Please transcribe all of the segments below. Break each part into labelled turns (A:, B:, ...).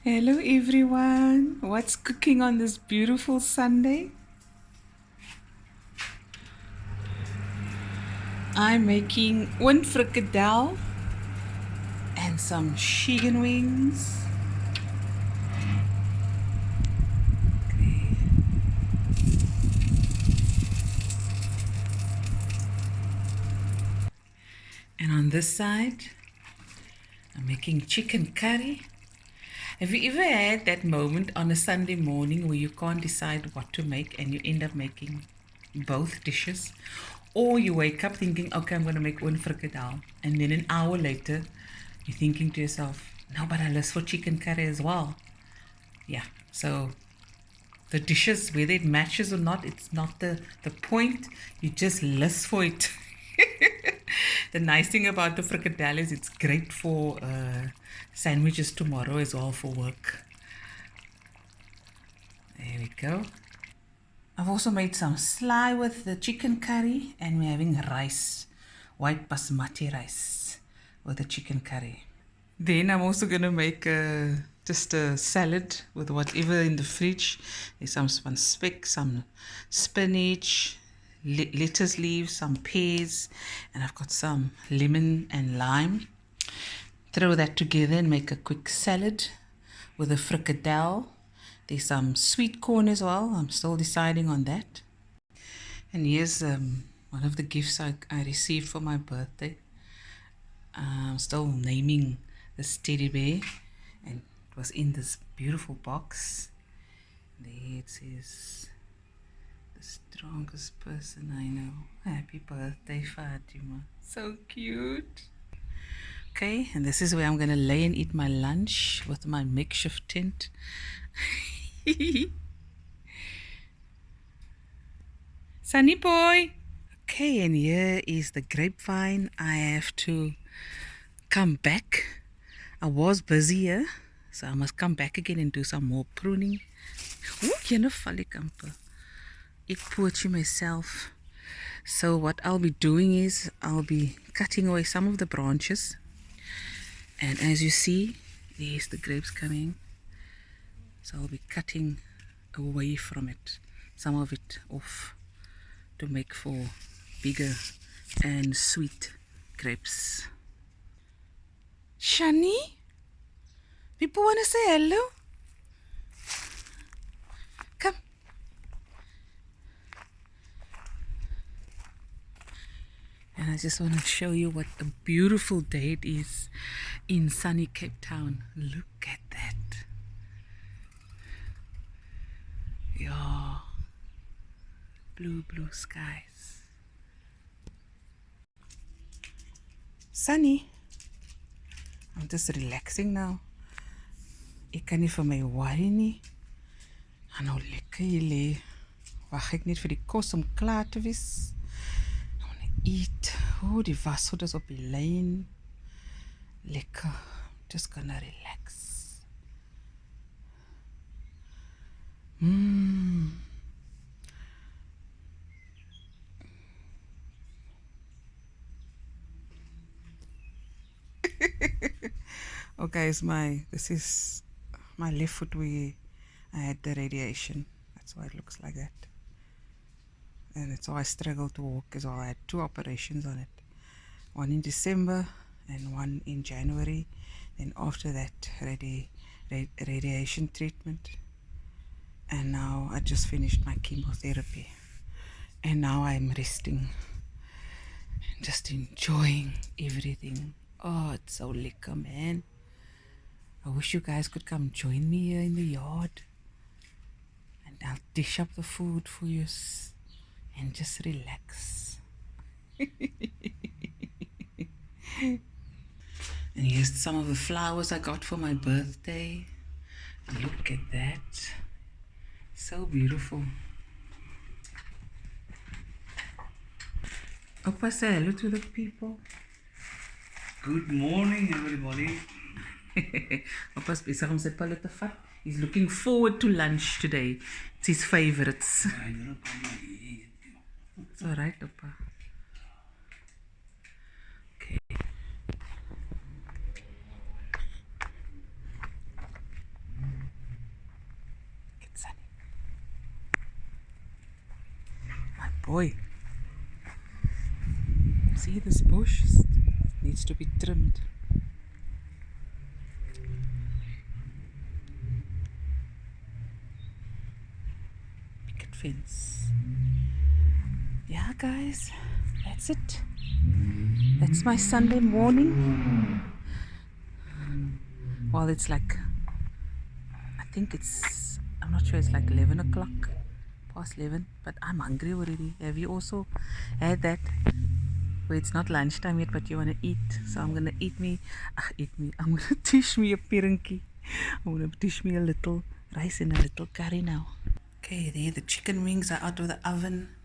A: Hello everyone. What's cooking on this beautiful Sunday? I'm making one frikadel and some chicken wings. And on this side, I'm making chicken curry. Have you ever had that moment on a Sunday morning where you can't decide what to make and you end up making both dishes? Or you wake up thinking, okay, I'm going to make one frikadel. And then an hour later, you're thinking to yourself, no, but I list for chicken curry as well. Yeah, so the dishes, whether it matches or not, it's not the point. You just list for it. The nice thing about the frikadelle is it's great for sandwiches tomorrow as well for work. There we go. I've also made some sly with the chicken curry, and we're having rice, white basmati rice with the chicken curry. Then I'm also gonna make just a salad with whatever in the fridge. There's some speck, some spinach, lettuce leaves, some peas, and I've got some lemon and lime. Throw that together and make a quick salad with a frikadelle. There's some sweet corn as well. I'm still deciding on that. And here's one of the gifts I received for my birthday. I'm still naming this teddy bear, and it was in this beautiful box. There it says, the strongest person I know. Happy birthday, Fatima. So cute. Okay, and this is where I'm gonna lay and eat my lunch with my makeshift tent. Sunny boy. Okay, and here is the grapevine. I have to come back. I was busy here, so I must come back again and do some more pruning. Ooh, jyne val ek amper. Ek poetry myself. So what I'll be doing is I'll be cutting away some of the branches. And as you see, there's the grapes coming. So I'll be cutting away from it, some of it off, to make for bigger and sweet grapes. Shani, people want to say hello. Come. And I just want to show you what a beautiful day it is in sunny Cape Town. Look at that. Yeah. Blue skies. Sunny. I'm just relaxing now. Ek kan nie vir my worry nie. Gaan nou lekker hier lê. Wag ek net vir die kos om klaar te wees. I want to eat. Oh, die wasgoed is op die lyn. Lekker. Just gonna relax. Okay, this is my left foot where I had the radiation. That's why it looks like that. And it's why I struggled to walk as well. I had 2 operations on it. One in December and one in January. Then after that, radiation treatment. And now I just finished my chemotherapy. And now I'm resting. Just enjoying everything. Oh, it's so lekker, man. I wish you guys could come join me here in the yard. And I'll dish up the food for you and just relax. And here's some of the flowers I got for my birthday. Look at that. So beautiful. Opa, say hello to the people.
B: Good morning, everybody.
A: Opa's besig om sy pille te vat. He's looking forward to lunch today. It's his favorites. It's alright, Opa. Okay. it, Sunny. My boy. See this bush? Needs to be trimmed. Picket fence. Yeah, guys, that's it. That's my Sunday morning. Well, it's like, I think I'm not sure, it's like 11 o'clock, past 11, but I'm hungry already. Have you also had that? Where it's not lunchtime yet, but you want to eat. So I'm going to I'm going to dish me a pirinki. I'm going to dish me a little rice and a little curry now. Okay, there the chicken wings are out of the oven.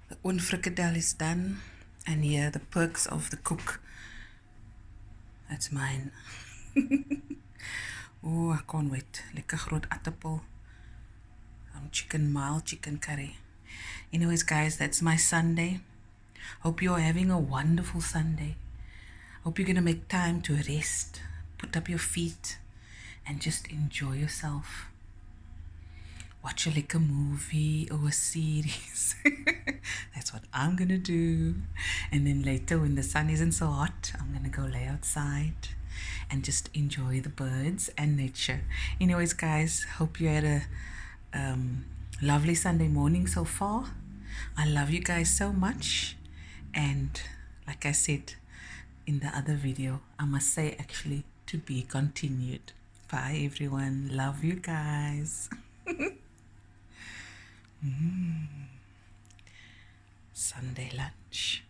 A: The own frikadelle is done. And here the perks of the cook. That's mine. Oh, I can't wait. Lekker groot aardappel. Mild chicken curry. Anyways, guys, that's my Sunday. Hope you're having a wonderful Sunday. Hope you're going to make time to rest, put up your feet, and just enjoy yourself. Watch a lekker movie or a series. That's what I'm going to do. And then later, when the sun isn't so hot, I'm going to go lay outside and just enjoy the birds and nature. Anyways, guys, hope you had a lovely Sunday morning so far. I love you guys so much. And like I said in the other video, I must say actually to be continued. Bye everyone. Love you guys. Sunday lunch.